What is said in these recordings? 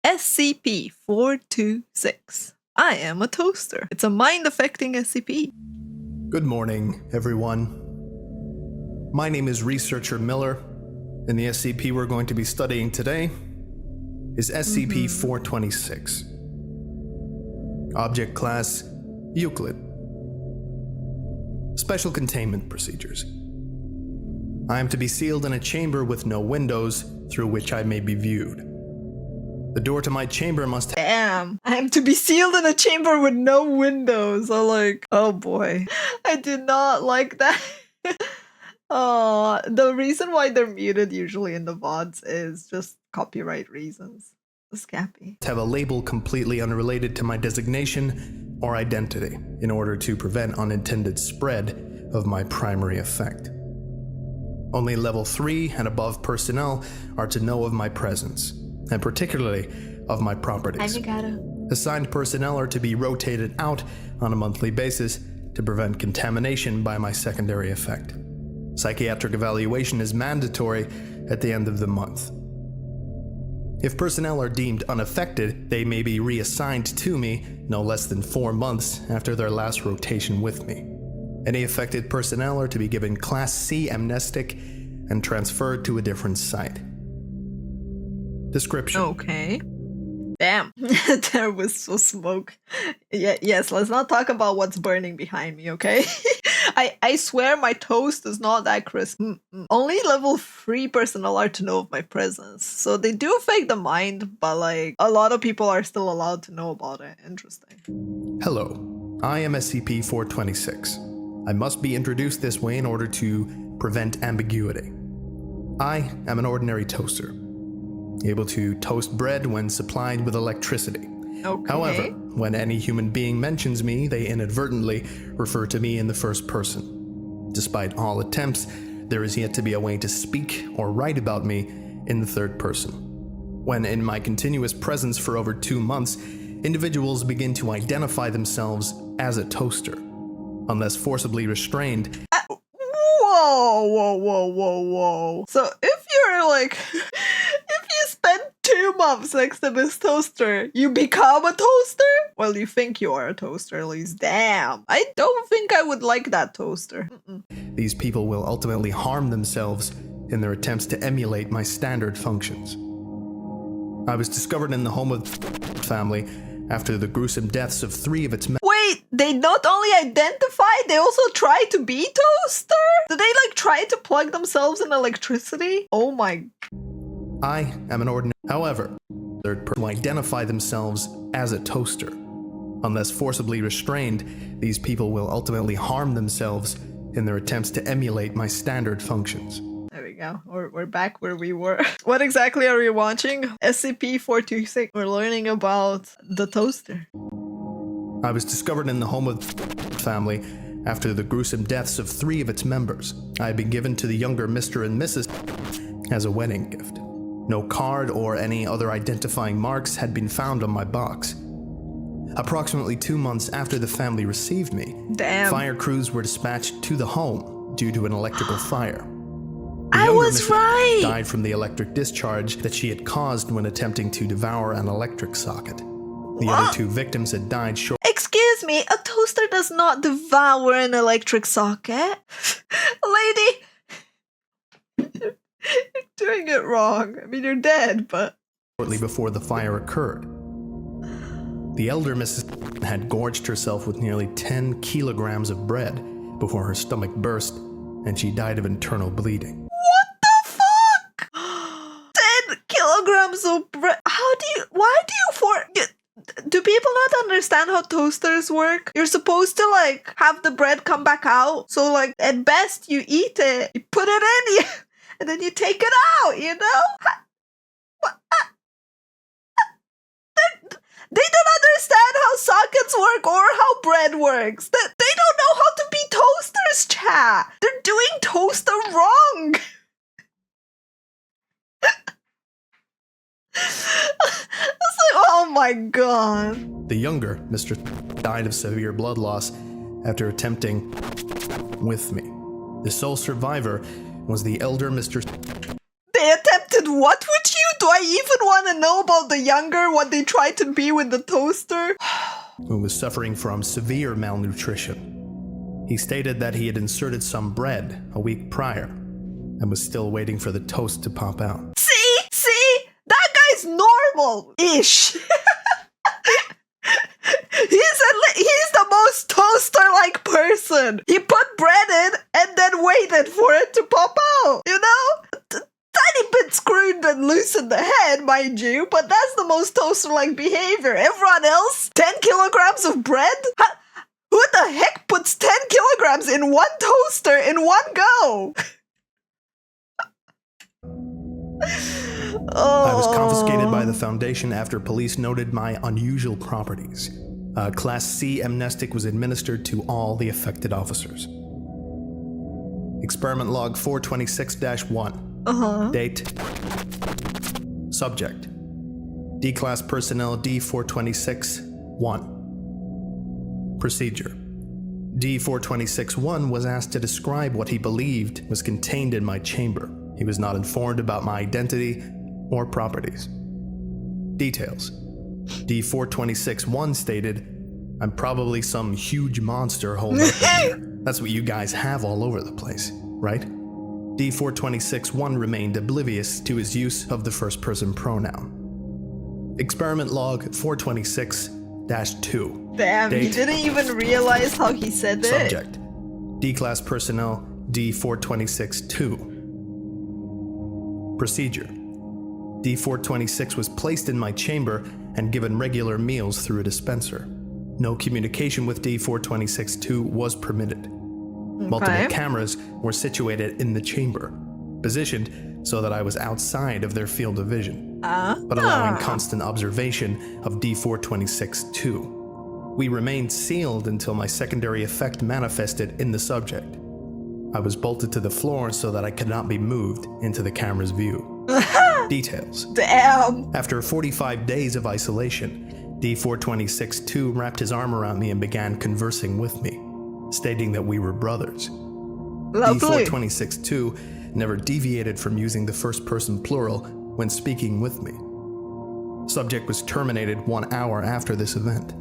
SCP-426. I am a toaster. It's a mind-affecting SCP. Good morning, everyone. My name is Researcher Miller, and the SCP we're going to be studying today is SCP-426. Object Class Euclid. Special Containment Procedures. I am to be sealed in a chamber with no windows through which I may be viewed. The door to my chamber must Damn. I am to be sealed in a chamber with no windows. Oh boy. I did not like that. The reason why they're muted usually in the VODs is just copyright reasons. Scappy. have a label completely unrelated to my designation or identity in order to prevent unintended spread of my primary effect. Only level 3 and above personnel are to know of my presence, and particularly of my properties. Assigned personnel are to be rotated out on a monthly basis to prevent contamination by my secondary effect. Psychiatric evaluation is mandatory at the end of the month. If personnel are deemed unaffected, they may be reassigned to me no less than 4 months after their last rotation with me. Any affected personnel are to be given Class C amnestic and transferred to a different site. Description. Okay. Damn. There was so smoke. Yes, let's not talk about what's burning behind me, okay? I swear my toast is not that crisp. Only level 3 personnel are to know of my presence. So they do affect the mind, but like a lot of people are still allowed to know about it. Interesting. Hello, I am SCP-426. I must be introduced this way in order to prevent ambiguity. I am an ordinary toaster, able to toast bread when supplied with electricity. Okay. However, when any human being mentions me, they inadvertently refer to me in the first person. Despite all attempts, there is yet to be a way to speak or write about me in the third person. When in my continuous presence for over 2 months, individuals begin to identify themselves as a toaster. Unless forcibly restrained. Whoa. So if you're like, if you spend 2 months next to this toaster, you become a toaster? Well, you think you are a toaster at least. Damn. I don't think I would like that toaster. These people will ultimately harm themselves in their attempts to emulate my standard functions. I was discovered in the home of the family after the gruesome deaths of 3 of its members. Wait, they not only identify, they also try to be toaster? Do they like try to plug themselves in electricity? Oh my. I am an ordinary. However, third person to identify themselves as a toaster. Unless forcibly restrained, these people will ultimately harm themselves in their attempts to emulate my standard functions. There we go. We're back where we were. What exactly are we watching? SCP-426. We're learning about the toaster. I was discovered in the home of the family after the gruesome deaths of 3 of its members. I had been given to the younger Mr. and Mrs. as a wedding gift. No card or any other identifying marks had been found on my box. Approximately 2 months after the family received me, Damn. Fire crews were dispatched to the home due to an electrical fire. I was right! Died from the electric discharge that she had caused when attempting to devour an electric socket. The other 2 victims had died shortly. Excuse me, a toaster does not devour an electric socket. Lady! You're doing it wrong. I mean, you're dead, but... Shortly before the fire occurred. The elder Mrs. had gorged herself with nearly 10 kilograms of bread before her stomach burst, and she died of internal bleeding. What the fuck? 10 kilograms of bread. Do people not understand how toasters work? You're supposed to like have the bread come back out. So like at best you eat it, you put it in, and then you take it out, you know? They don't understand how sockets work or how bread works. They don't know how to be toasters, chat. They're doing toaster wrong. It's like, oh my god. The younger Mr. died of severe blood loss after attempting with me. The sole survivor was the elder Mr. They attempted what with you? Do I I even want to know about the younger, what they tried to be with the toaster? Who was suffering from severe malnutrition. He stated that he had inserted some bread a week prior and was still waiting for the toast to pop out. See? That guy's normal-ish. He's the most toaster-like person. He put bread in and then waited for it to pop out, you know? Tiny bit screwed and loose in the head, mind you, but that's the most toaster-like behavior. Everyone else, 10 kilograms of bread? Who the heck puts 10 kilograms in one toaster in one go? I was confiscated by the Foundation after police noted my unusual properties. Class C amnestic was administered to all the affected officers. Experiment log 426-1. Date. Subject. D-Class Personnel D-426-1. Procedure. D-426-1 was asked to describe what he believed was contained in my chamber. He was not informed about my identity or properties. Details. D-426-1 stated, "I'm probably some huge monster holed up in here. That's what you guys have all over the place, right?" D-426-1 remained oblivious to his use of the first-person pronoun. Experiment log 426-2. Damn, Date. he didn't even realize how he said it. Subject. D-Class Personnel D-426-2. Procedure. D-426 was placed in my chamber and given regular meals through a dispenser. No communication with D-426-2 was permitted. Multiple cameras were situated in the chamber, positioned so that I was outside of their field of vision, but allowing constant observation of D-426-2. We remained sealed until my secondary effect manifested in the subject. I was bolted to the floor so that I could not be moved into the camera's view. Details. Damn. After 45 days of isolation, D-426-2 wrapped his arm around me and began conversing with me, stating that we were brothers. Lovely. D-426-2 never deviated from using the first-person plural when speaking with me. Subject was terminated 1 hour after this event.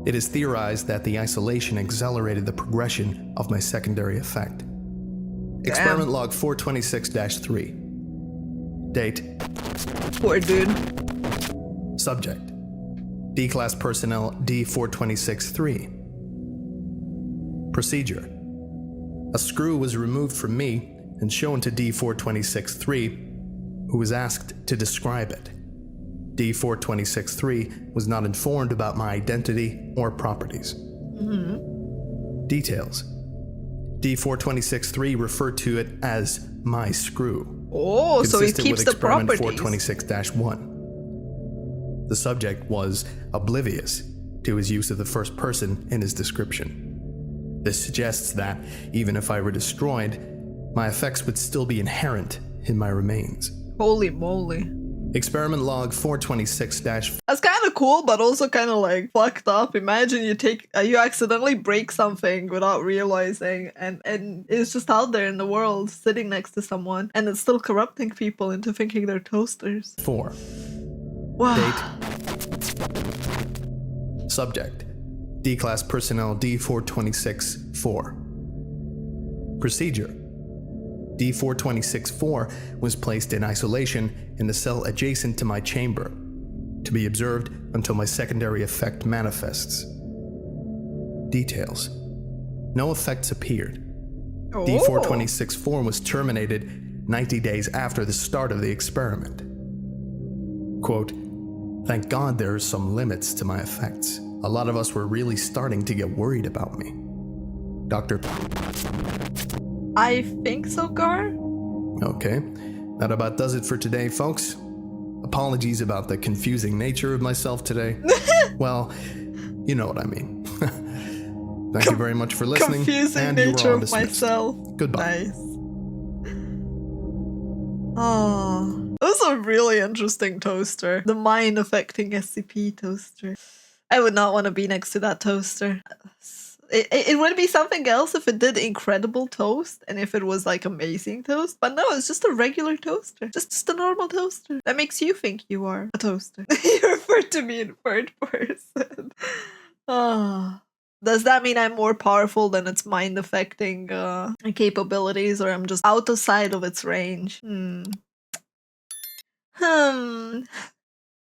It is theorized that the isolation accelerated the progression of my secondary effect. Experiment log 426-3. Date. Poor dude. Subject. D-Class Personnel D-426-3. Procedure. A screw was removed from me and shown to D-426-3, who was asked to describe it. D-426-3 was not informed about my identity or properties. Details. D-426-3 referred to it as my screw. Oh, so he keeps the properties. 426-1. The subject was oblivious to his use of the first person in his description. This suggests that, even if I were destroyed, my effects would still be inherent in my remains. Holy moly. Experiment log 426-. That's kind of cool, but also kind of like fucked up. Imagine you accidentally break something without realizing, and it's just out there in the world, sitting next to someone, and it's still corrupting people into thinking they're toasters. 4. Wow. Date. Subject. D-Class Personnel D-426-4. Procedure. D-426-4 was placed in isolation in the cell adjacent to my chamber, to be observed until my secondary effect manifests. Details. No effects appeared. Oh. D-426-4 was terminated 90 days after the start of the experiment. Quote, "Thank God there are some limits to my effects. A lot of us were really starting to get worried about me. Dr. I think so, Gar. Okay, that about does it for today, folks. Apologies about the confusing nature of myself today. Well, you know what I mean. Thank you very much for listening. Confusing and you nature are all of dismissed. myself. Goodbye. Nice. Oh, that was a really interesting toaster. The mind-affecting SCP toaster. I would not want to be next to that toaster. It would be something else if it did incredible toast and if it was like amazing toast. But no, it's just a regular toaster. Just a normal toaster. That makes you think you are a toaster. You refer to me in third person. Oh. Does that mean I'm more powerful than its mind affecting capabilities, or I'm just outside of its range? Hmm.